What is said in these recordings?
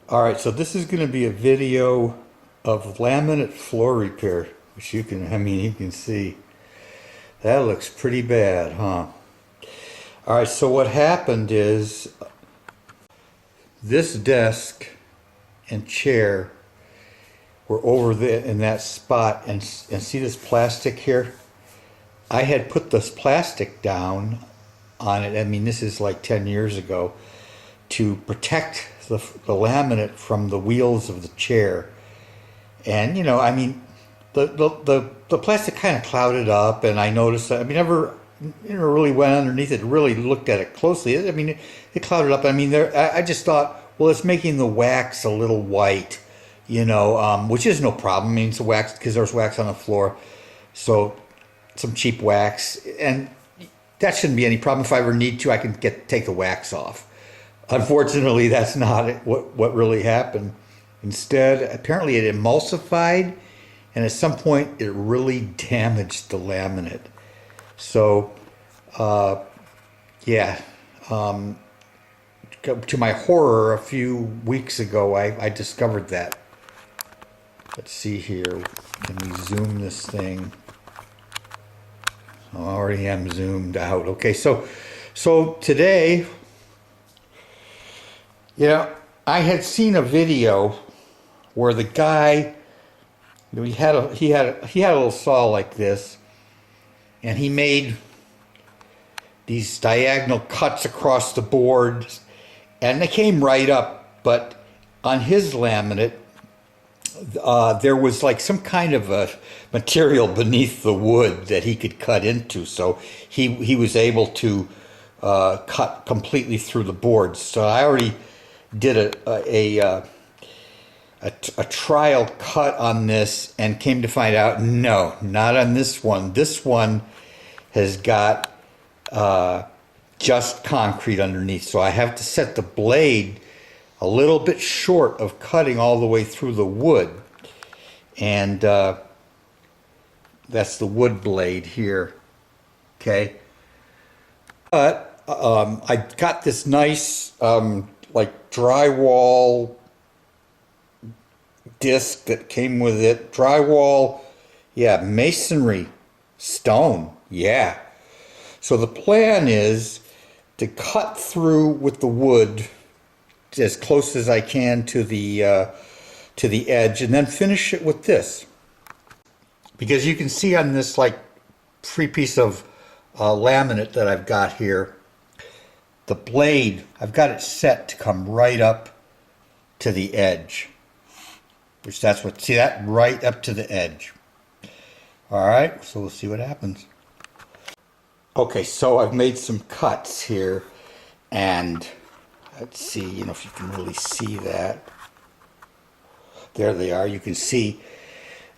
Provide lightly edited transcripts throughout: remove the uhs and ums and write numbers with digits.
Alright, so this is going to be a video of laminate floor repair, which you can see. That looks pretty bad, huh? Alright, so what happened is this desk and chair were over there in that spot, and see this plastic here? I had put this plastic down on it, this is like 10 years ago, to protect the laminate from the wheels of the chair. And the plastic kind of clouded up, and I noticed that. Never really went underneath it, really looked at it closely. It clouded up. I just thought, well, it's making the wax a little white, which is no problem. It's a wax because there's wax on the floor, so some cheap wax, and that shouldn't be any problem. If I ever need to, I can take the wax off. Unfortunately, that's not what really happened. Instead, apparently it emulsified, and at some point it really damaged the laminate. So, to my horror, a few weeks ago, I discovered that. Let's see here. Can we zoom this thing? I already am zoomed out. Okay, so today, I had seen a video where the guy, he had a little saw like this, and he made these diagonal cuts across the board, and they came right up. But on his laminate, there was like some kind of a material beneath the wood that he could cut into, so he was able to cut completely through the boards. So I already did a trial cut on this, and came to find out, no, not on this one. This one has got just concrete underneath, so I have to set the blade a little bit short of cutting all the way through the wood. And that's the wood blade here. Okay, but I got this nice like drywall disc that came with it. Drywall, yeah, masonry, stone, yeah. So the plan is to cut through with the wood as close as I can to the edge, and then finish it with this. Because you can see on this like free piece of laminate that I've got here, the blade, I've got it set to come right up to the edge. Which see that? Right up to the edge. Alright, so we'll see what happens. Okay, so I've made some cuts here, and let's see, if you can really see that. There they are. You can see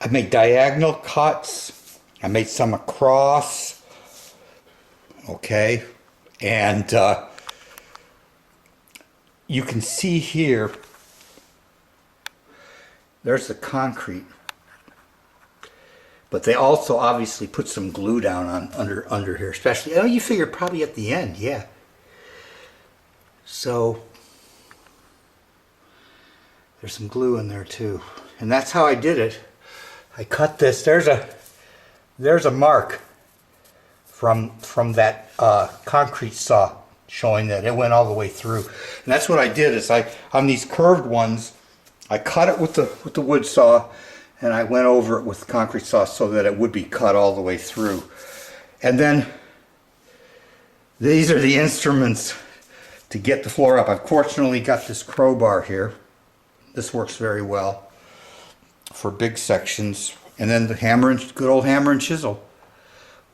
I made diagonal cuts. I made some across. Okay, and you can see here, there's the concrete, but they also obviously put some glue down on under here, especially. You figure probably at the end, yeah. So there's some glue in there too, and that's how I did it. I cut this. There's a mark from that concrete saw showing that it went all the way through. And that's what I did. Is on these curved ones, I cut it with the wood saw, and I went over it with the concrete saw so that it would be cut all the way through. And then these are the instruments to get the floor up. I've fortunately got this crowbar here. This works very well for big sections. And then the good old hammer and chisel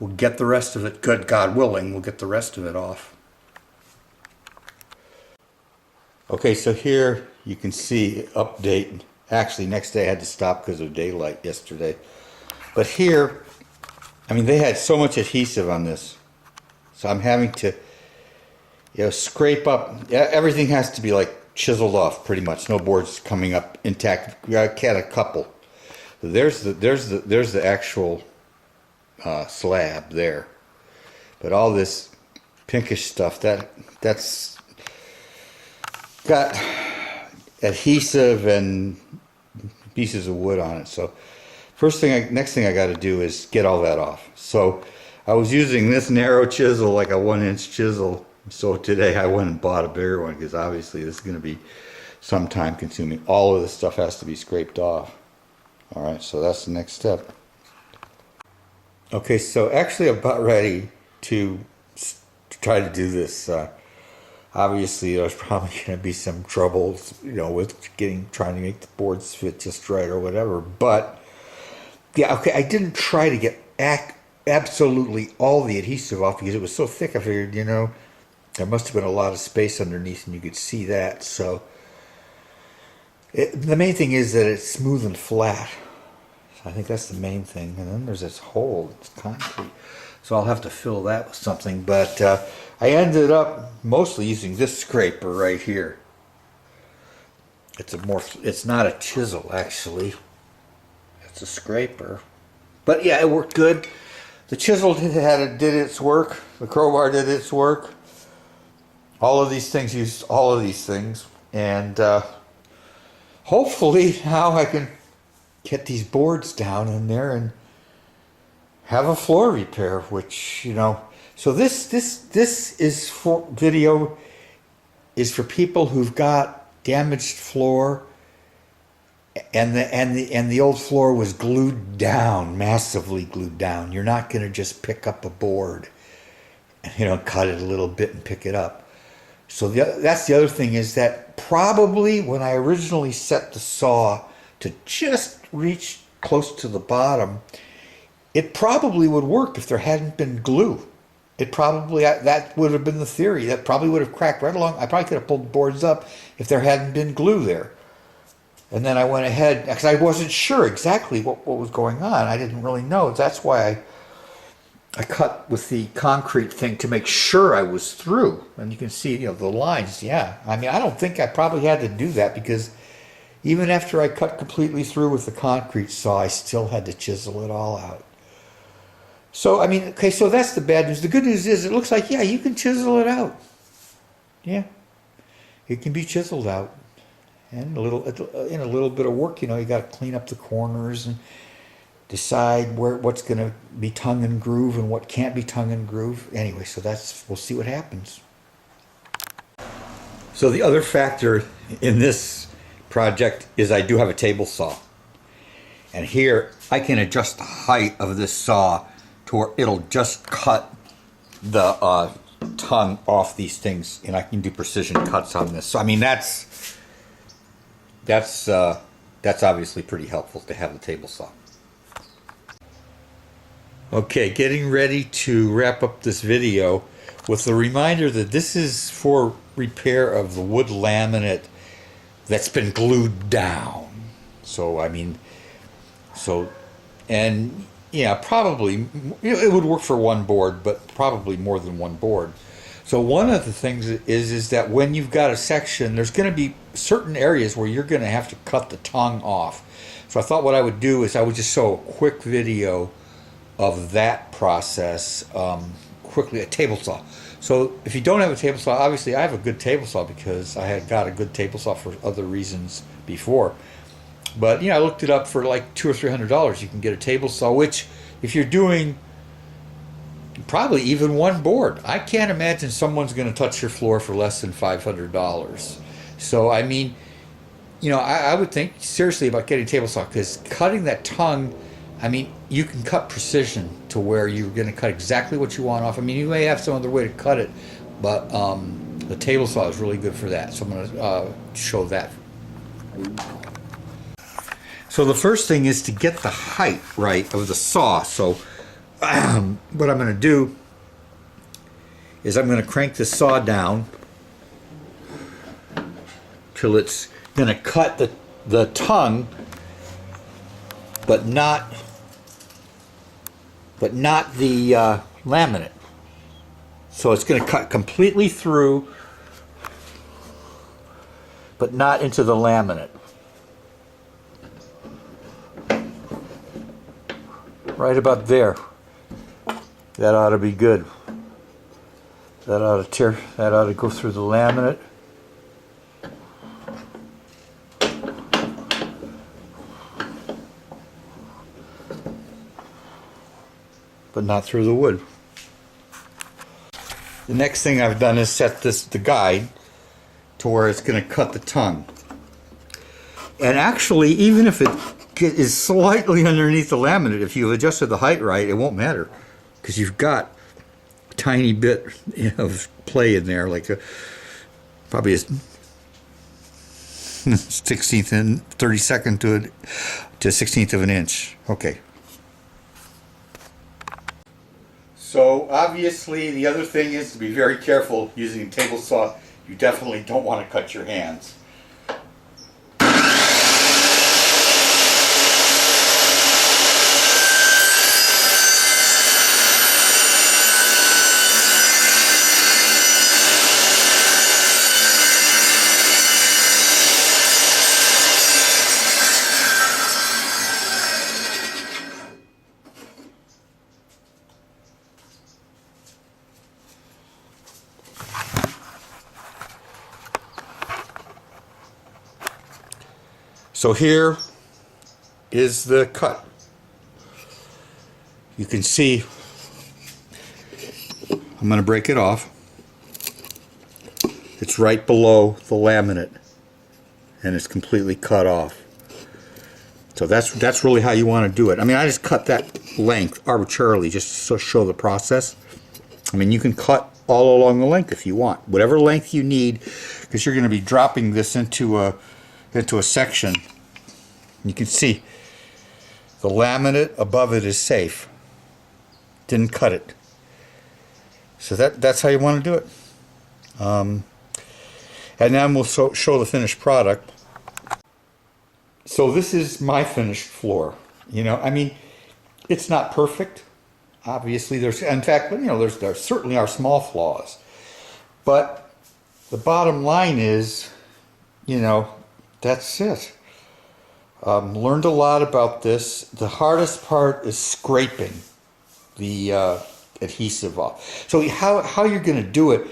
will get the rest of it, good God willing, we'll get the rest of it off. Okay, so here you can see update. Actually, next day I had to stop because of daylight yesterday. But here, they had so much adhesive on this. So I'm having to scrape up. Everything has to be like chiseled off pretty much. No boards coming up intact. I had a couple. There's the actual slab there. But all this pinkish stuff, that's got adhesive and pieces of wood on it. So next thing I got to do is get all that off. So I was using this narrow chisel, like a 1-inch chisel. So today I went and bought a bigger one because obviously this is going to be some time consuming. All of this stuff has to be scraped off. All right, so that's the next step. Okay, so actually I'm about ready to try to do this. Obviously there's probably going to be some troubles, with trying to make the boards fit just right or whatever. But yeah, okay, I didn't try to get absolutely all the adhesive off because it was so thick. I figured, there must have been a lot of space underneath and you could see that. So the main thing is that it's smooth and flat. I think that's the main thing. And then there's this hole, it's concrete. So I'll have to fill that with something. But I ended up mostly using this scraper right here. It's not a chisel actually. It's a scraper. But yeah, it worked good. The chisel did its work. The crowbar did its work. All of these things used all of these things. And hopefully now I can get these boards down in there and have a floor repair, which, so this is video is for people who've got damaged floor and the old floor was glued down, massively glued down. You're not going to just pick up a board and, cut it a little bit and pick it up. So that's the other thing, is that probably when I originally set the saw to just reach close to the bottom, it probably would work if there hadn't been glue. That would have been the theory. That probably would have cracked right along. I probably could have pulled the boards up if there hadn't been glue there. And then I went ahead, because I wasn't sure exactly what was going on. I didn't really know. That's why I cut with the concrete thing to make sure I was through. And you can see, the lines. Yeah. I mean, I don't think I probably had to do that because even after I cut completely through with the concrete saw, I still had to chisel it all out. So, I mean, okay, so that's the bad news. The good news is it looks like, yeah, you can chisel it out. Yeah. It can be chiseled out. And a little bit of work, you got to clean up the corners and decide what's going to be tongue and groove and what can't be tongue and groove. Anyway, so we'll see what happens. So the other factor in this project is I do have a table saw. And here I can adjust the height of this saw to where it'll just cut the tongue off these things, and I can do precision cuts on this. So I mean that's obviously pretty helpful to have the table saw. Okay, getting ready to wrap up this video with the reminder that this is for repair of the wood laminate that's been glued down. So I mean, and yeah, probably it would work for one board, but probably more than one board. So one of the things is that when you've got a section, there's going to be certain areas where you're going to have to cut the tongue off. So I thought what I would do is I would just show a quick video of that process, quickly, a table saw. So if you don't have a table saw, obviously I have a good table saw because I had got a good table saw for other reasons before. But I looked it up for like $200 or $300. You can get a table saw, which if you're doing probably even one board, I can't imagine someone's going to touch your floor for less than $500. So I mean, I would think seriously about getting a table saw, because cutting that tongue, I mean, you can cut precision to where you're going to cut exactly what you want off. I mean, you may have some other way to cut it, but the table saw is really good for that. So I'm going to show that. So the first thing is to get the height right of the saw. So what I'm going to do is I'm going to crank the saw down till it's going to cut the tongue, but not the laminate. So it's going to cut completely through, but not into the laminate. Right about there. That ought to be good. That ought to go through the laminate. but not through the wood. The next thing I've done is set the guide to where it's going to cut the tongue. And actually, even if it is slightly underneath the laminate, if you've adjusted the height right, it won't matter, because you've got a tiny bit of play in there, like probably a 16th and 32nd to 16th of an inch. Okay. So obviously the other thing is to be very careful using a table saw. You definitely don't want to cut your hands. So here is the cut. You can see, I'm going to break it off. It's right below the laminate and it's completely cut off. So that's really how you want to do it. I mean, I just cut that length arbitrarily just to show the process. I mean, you can cut all along the length if you want, whatever length you need, because you're going to be dropping this into a section. You can see the laminate above it is safe. Didn't cut it. So that's how you want to do it. And then we'll show the finished product. So this is my finished floor. You know, I mean, it's not perfect. Obviously, in fact, you know, there certainly are small flaws. But the bottom line is, you know, that's it. Learned a lot about this. The hardest part is scraping the adhesive off. So how you're going to do it,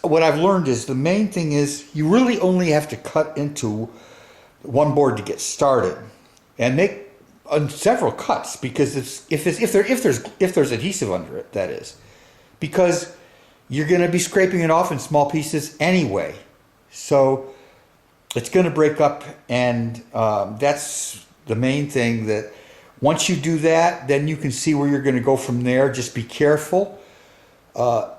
what I've learned is the main thing is you really only have to cut into one board to get started, and make several cuts, because if there's adhesive under it, that is, because you're going to be scraping it off in small pieces anyway. So it's going to break up, and that's the main thing. That once you do that, then you can see where you're going to go from there. Just be careful. Try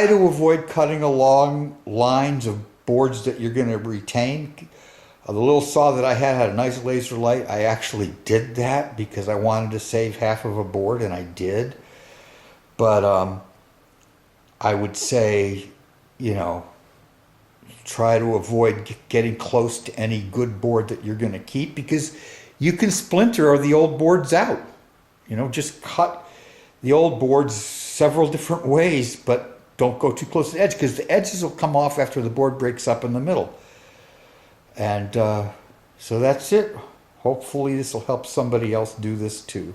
to avoid cutting along lines of boards that you're going to retain. The little saw that I had a nice laser light. I actually did that because I wanted to save half of a board, and I did. But I would say, you know, try to avoid getting close to any good board that you're going to keep, because you can splinter the old boards out. You know, just cut the old boards several different ways, but don't go too close to the edge, because the edges will come off after the board breaks up in the middle. And so that's it. Hopefully this will help somebody else do this too.